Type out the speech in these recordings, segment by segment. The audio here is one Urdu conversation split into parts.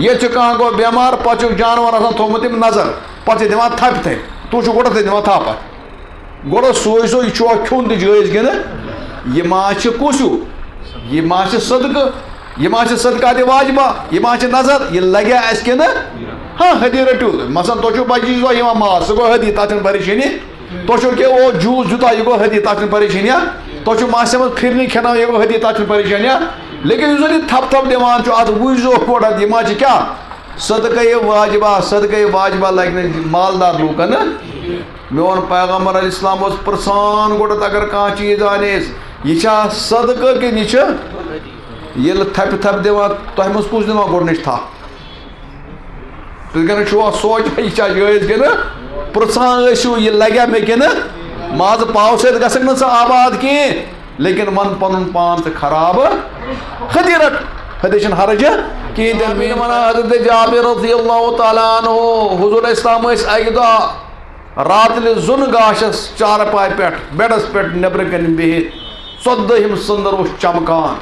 یہ کھانا گو بیمار پہ جانور آسان تھومت نظر پہ دان تھپ تھے تھی گوڑ دان تھپ گوڑ سوزو یہ کھون تہ جائز گے یہ ما کس یہ ما صدقہ یہ ما صدقات واجبہ یہ ما نظر یہ لگیا اس کہ ہاں حدی رٹو مثلا تھی بچی دہ ماز سہ گو حدی تک پریشانی تھی کہ وہ جوس جوتا یہ گو حدی تک پریشانیاں تھی ماسہ مز پھرنی کھانا یہ گو حدی تک پریشانیاں لیکن اس یہ تھپ تھپ دان ات وزو کوڑ یہ ما کیا صدقہ واجبہ لگہ مالدار لوکن میون پیغمبر علیہ السلام پرسان گوڑت اگر کھانا چیز آنیس یہ صدقہ کن یہ تھپ تھپ دان تہ مز کس دان گۄڈنِچ تھپ تھی کن سوچ یہ جائز کہ پرسان ٲسِو یہ لگیا مے کہ ماز پاو سۭتۍ گژھکھ نہٕ ژٕ آباد کینٛہہ لیکن من پنُن پان تہِ خراب حدی رٹ حدی چھنہٕ حرج کہین تہِ مےٚ ونان حضرت جابر رضی اللہ تعالیٰ عنہ حضور اسلام ٲسۍ اکہِ دۄہ راتلہِ زُنہٕ گاشس چارپاے پٮ۪ٹھ بیڈس پٮ۪ٹھ نیبرٕ کنہِ بِہِتھ 14ہِم سٔنٛدٕر اوس چمکان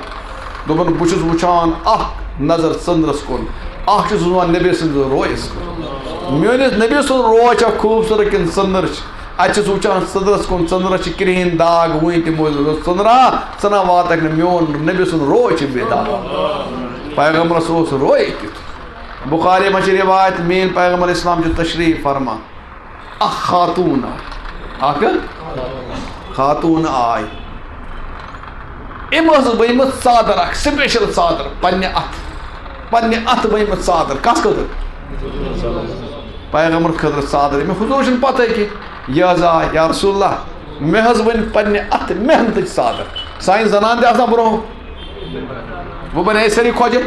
دوٚپُن بہٕ چھُس وٕچھان اکھ نظر ژٔنٛدرس کُن اکھ چھُس وٕچھان نبی سٕنٛز رویس کُن میٲنِس نبی سُنٛد روے چھا خوٗبصوٗرت کِنہٕ ژٔنٛدٕر چھِ اتہِ چھُس وٕچھان ژٔنٛدرس کُن ژٔنٛدرس چھِ کرٛہِنۍ داغ وٕنہِ تہِ موٗجوٗد ژٔنٛدرا ژٕ نا واتکھ نہٕ میون نبی سُنٛد روے چھِ بے داغ پیغمبرس اوس روے تیُتھ بخاری منٛز چھِ روایت میٲنۍ پیغمبر اسلام چھِ تشریف فرمان اکھ خاتوٗن آے اکھ خاتوٗن آے أمۍ ٲسٕس بٔنۍمٕژ ژادر اکھ سپیشل ژادر پننہِ اتھٕ بٔنۍمٕژ ژادر کس خٲطرٕ پیغمبر خٲطرٕ ژادر أمۍ حضوٗر چھنہٕ پتہ کینٛہہ یہِ حظ آے یا رسول اللہ مےٚ حظ بٔنۍ پننہِ اتھٕ محنتٕچ ژادر سانہِ زنان تہِ آسان برونٛہہ وۄنۍ بنے سٲری کھۄجہِ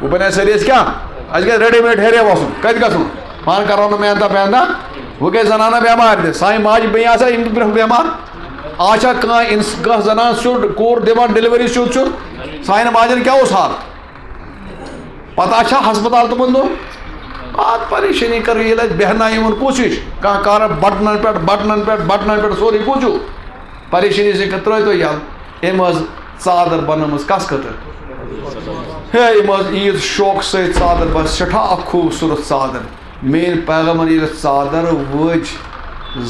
وۄنۍ بنے سٲری أسۍ کیٛاہ اَسہِ گژھِ ریڈی میڈ ہیرے وسُن کتہِ گژھُن پانہٕ کرو نہٕ محنتہ وحنتہ وۄنۍ گٔے زنانہ بٮ۪مارِ تہِ سانہِ ماجہِ بیٚیہِ آسان یِم تہِ برونٛہہ بٮ۪مار آز چھا کانٛہہ زنان سیُن کوٗر دِوان ڈیلؤری سیُن سانہِ ماجٮ۪ن کیٛاہ اوس حال پتہ چھا ہسپتال تِمن دۄہن ات پریشٲنی کر ییٚلہِ اَسہِ بیٚہنایہِ یِمن کُس ہِش کانٛہہ کر بٹنن پٮ۪ٹھ سورُے کُس چھُ پریشٲنی سۭتۍ ترٲیتو یَلہٕ أمۍ ٲس ژادر بنٲومٕژ کس خٲطرٕ ہے أمۍ ٲس عیٖد شوقہٕ سۭتۍ ژادر بس سٮ۪ٹھاہ خوٗبصوٗرت ژادر میٲنۍ پیغمبر ییٚلہِ ژادر وٕچھ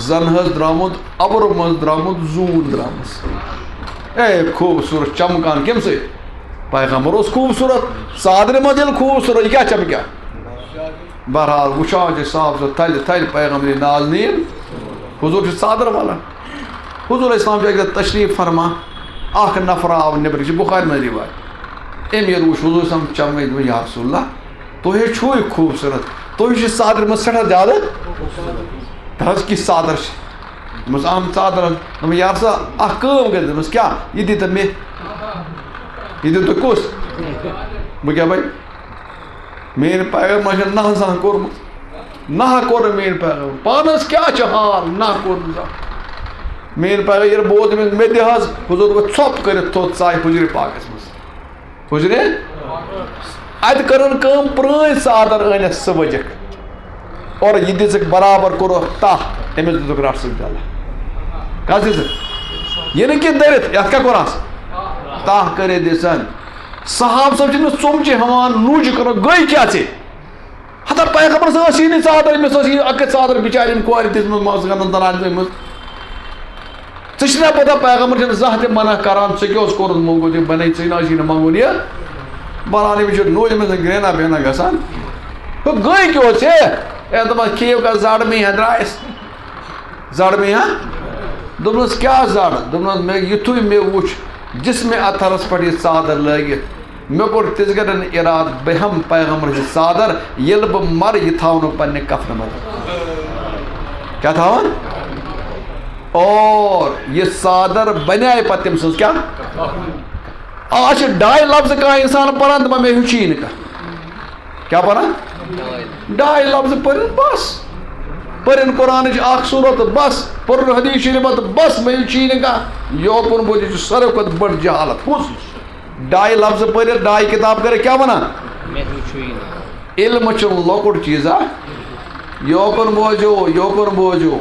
زن حظ درٛامُت اَبرٕ منٛز درٛامُت زوٗن درٛامٕژ اے خوٗبصوٗرت چمکان کمہِ سۭتۍ پیغمبر اوس خوٗبصوٗرت ژادرِ منٛز ییٚلہِ خوٗبصوٗرت یہِ کیٛاہ چمکیٛاہ بہرحال وٕچھان چھِ صاف سُہ تھلہِ پیغمبری ناز نیٖل حضوٗر چھِ ژادر والان حضوٗر اسلام چھِ اکہِ دۄہ تشریٖف فرمان اکھ نفر آو نیبرٕ یہِ چھِ بُخارِ منٛز رِوایت أمۍ ییٚلہِ وٕچھ حضوٗر اسلام چمکٲے دوٚپ یا رسول اللہ تُہۍ ہے چھُو یہِ خوٗبصوٗرت تُہۍ چھِ ژادرِ منٛز سٮ۪ٹھاہ زیادٕ حظ کِژھ ژادر چھِ دوٚپمَس اہم ژادر دوٚپمَس یا رسول اللہ اکھ کٲم کٔرِتھ دوٚپمَس کیٛاہ یہِ دِتہٕ مےٚ یہِ دِتہٕ تُہۍ کُس بہٕ کیٛاہ بَنہِ میٲنۍ پیغمبر چھِ نہ زانٛہہ کوٚرمُت نہ کوٚر نہٕ میٲنۍ پیغمبر پانس کیٛاہ چھُ حال نہ کوٚر نہٕ زانٛہہ میٲنۍ پیغمبر ییٚلہِ بوز تٔمِس مےٚ دِ حظ حضوٗر گوٚو ژھۄپ کٔرِتھ تھوٚد ژاے حُجرِ پاکس منٛز حُجرِ اتہِ کٔرٕن کٲم پرٛٲنۍ ژادر أنِتھ سُہ ؤجِکھ اور یہِ دِژٕکھ برابر کوٚرُکھ تاہ أمِس دِتُکھ رٹ سۭتۍ ڈلہٕ کس دِژٕکھ یہِ نہٕ کینٛہہ دٔرِتھ یتھ کیٛاہ کوٚرہس تاہ کٔرِتھ دِژن صحاب صٲب چھِنہٕ ژوٚمچہِ ہٮ۪وان نوٗجہِ کرو گٔے کیٛاہ ژےٚ ہتا پیغمبرس ٲس یی نہٕ ژادر أمِس ٲس یہِ اکٕے ژادر بِچارِ أمۍ کورِ دِژمٕژ مٲنٛزٕ گنٛڈن دَران تھٲومٕژ ژےٚ چھِ نا پتہ پیغمبر چھِنہٕ زانٛہہ تہِ منع کران ژےٚ کیٛاہ اوس کوٚرمُت موٚنگُن یہِ بنے ژےٚ نہ ٲسی نہٕ منٛگُن یہِ بنان أمِس چھُ نوٗ أمِس گرٛینا بینا گژھان ہُہ گٔے کیٛاہ اوس ہے دوٚپمس کھیٚیِو کانٛہہ زڈ مے درٛایس زڈ مے دوٚپمس کیٛاہ زڈ دوٚپمس مےٚ یِتھُے مےٚ وُچھ جسمِ اطہرس پٮ۪ٹھ یہِ ژادر لٲگِتھ مےٚ کوٚر تِژھ گرٮ۪ن اِرادٕ بہٕ ہٮ۪مہٕ پیغمبر ہٕنٛز ژادر ییٚلہِ بہٕ مرٕ یہِ تھاو نہٕ پننہِ کفنہٕ منٛز کیٛاہ تھاوان اور یہِ ژادر بنے پتہٕ تٔمۍ سٕنٛز کیٛاہ آز چھِ ڈاے لفظہٕ کانٛہہ اِنسان پران دپان مےٚ ہیوٚچھی نہٕ کانٛہہ کیٛاہ پران ڈاے لفظہٕ پٔرِن بس پٔرِن قرآنٕچ اکھ صوٗرت بس پوٚرُن حدیٖث شریٖف بس مےٚ ہیوٚچھی نہٕ کانٛہہ یوکُن بوٗزِتھ یہِ چھُ ساروی کھۄتہٕ بٔڑ جہالت کُس ڈاے لفظہٕ پٔرِتھ ڈاے کِتاب کٔرِتھ کیٛاہ وَنان علم چھُنہٕ لۄکُٹ چیٖزا یوکُن بوٗزِو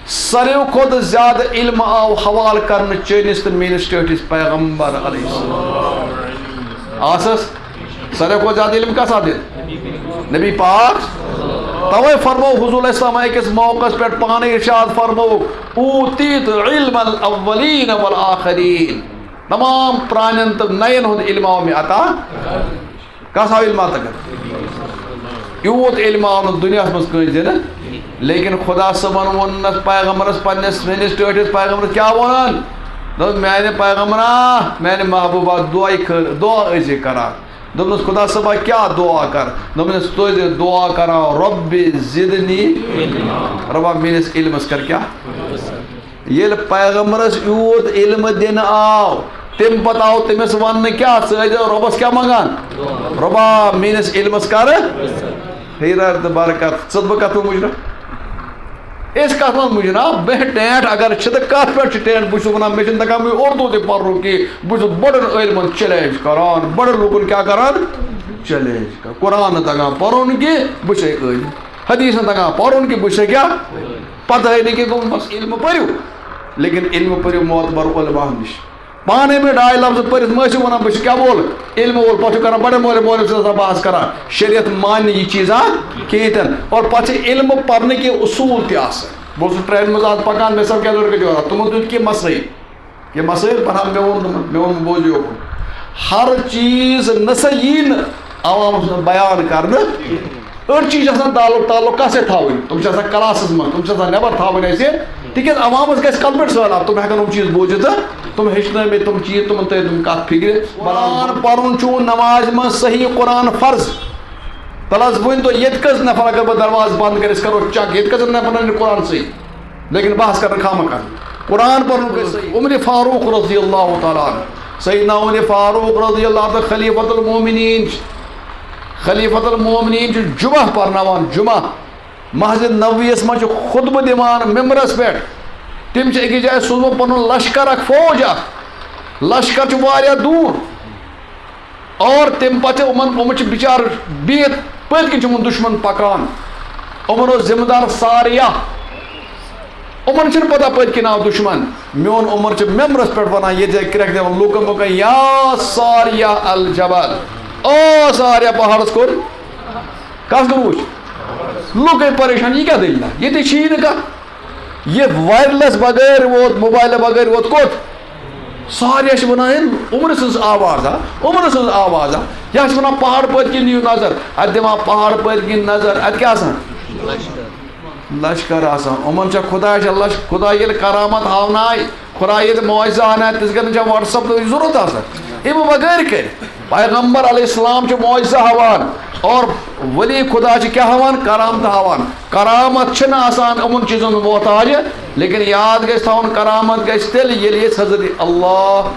ساروی کھۄتہٕ زیادٕ علم آو حوالہٕ کرنہٕ چٲنِس تہٕ میٲنِس ٹٲٹھِس پیغمبر علیہ السلام آسس ساروی کھۄتہٕ زیادٕ علم کس آو دِنہٕ نبی پاک توے فرمو حضور السلام أکس موقع پہ پانے ارشاد فرمو اوتیت علم الاولین والآخرین تمام پرانین تو نین ہند علم آو میں عطا کس آو علم عطا کر یوت علم آو دنیا مز کن دن لیکن خدا صبن ون پیغمبرس پنس سنس ٹھٹس پیغمبرس کیا ونان میانہ پیغمبرا میانہ محبوبہ دعا ازی کران دس خدا صبح کیا دعا کر دس تو دعا کرا رب زدنی ربا میس علمس کر کیا یل پیغمبرس یوت علم دن آو تم پتہ آو تمس ون کیا ربس کیا منگان ربا میس علمس کر حیرت برکت ثت بہ کت مجرا اس کت من مجرا بہ ٹینٹ اگر کت پہ ٹینٹ بس ونان مے دکان اردو تہ پرو کہ بس بڑن علمن چیلنج کران بڑن لوگن کیا کران چیلنج کر قرآن تگان پرن کہ بس علم حدیث تگان پرن کہ بس کیا پتہ نہیں کہ بس علم پریو لیکن علم پریو معتبر علماء نش پانے میں ڈائی لفظ پرت مجھے ونان بس کیا بول علم بول پتہ کر بڑے مول مول سے بحث کران شریعت مان یہ چیزاں کہتن اور پتہ علم پڑھنے کے اصول تہ بہت ٹرین مز آج پکان میں سب کیا ضرورت جو تمہ دیت کہ مسائل یہ مسائل پڑھا مے وون بوزیو ہر چیز نسا یہ عوام بیان کرنا أڑ چیز تعلق کس تھاؤن تم کلاسس من تم نبر تھاؤن ایسے تکیاز عوامس گھس کلپٹ سہلاب تم ہیکن تم چیز بوزت تم ہیچن میں تم چیز تم تم کت فکر قرآن پرن چون نماز من صحیح قرآن فرض تلس ون تو یہ کس نفر اگر بہ درواز بند کر کرو چک یہ کس نفر قرآن صحیح لیکن بحث کر خام کر قرآن پرن عمر فاروق رضی اللہ تعالیٰ عنہ سیدنا عمر فاروق رضی اللہ تعالیٰ خلیفۃ المومنین خلیفۃ المومنین جمعہ پرنوان جمعہ مسجد نبویس من خطبہ دِوان ممبرس پہ تم اکس جائے سوزم پن لشکر اخ فوج اخ لشکر واریاہ دور اور تم پتہ بچار بہت پت کن دشمن پکان امن ذمہ دار ساریہ امن چھ پتہ پت کن آو دشمن میون عمر ممبرس پہ ونان یہ جائے کرک دان لوکن مکن یا ساریہ الجبل او ساریہ پہاڑس کور کس گوش لوگ پریشان یہ کیا دلیل یہ تو چھی نا یہ وائرلیس بغیر ووت موبائل بغیر ووت کوت ساریہ ونان عمر سز آواز عمر سز آواز یہ ونان پہاڑ پت کن نیو نظر ات دما پہاڑ پت کن نظر ات کیا لشکر آسان امن خدا خدا یل کرامت ہاونائے خدا یل معجزہ آنا تس گھن واٹس اپ ضرورت آسان ام بغیر کر پیغمبر علیہ السلام معجزہ ہاوان اور ولی خدا کیا ہاوان کرامت ہاوان کرامت چھن آسان امن چیزن محتاج لیکن یاد گھس تھاؤن کرامت گھس تیل یل حضرت اللہ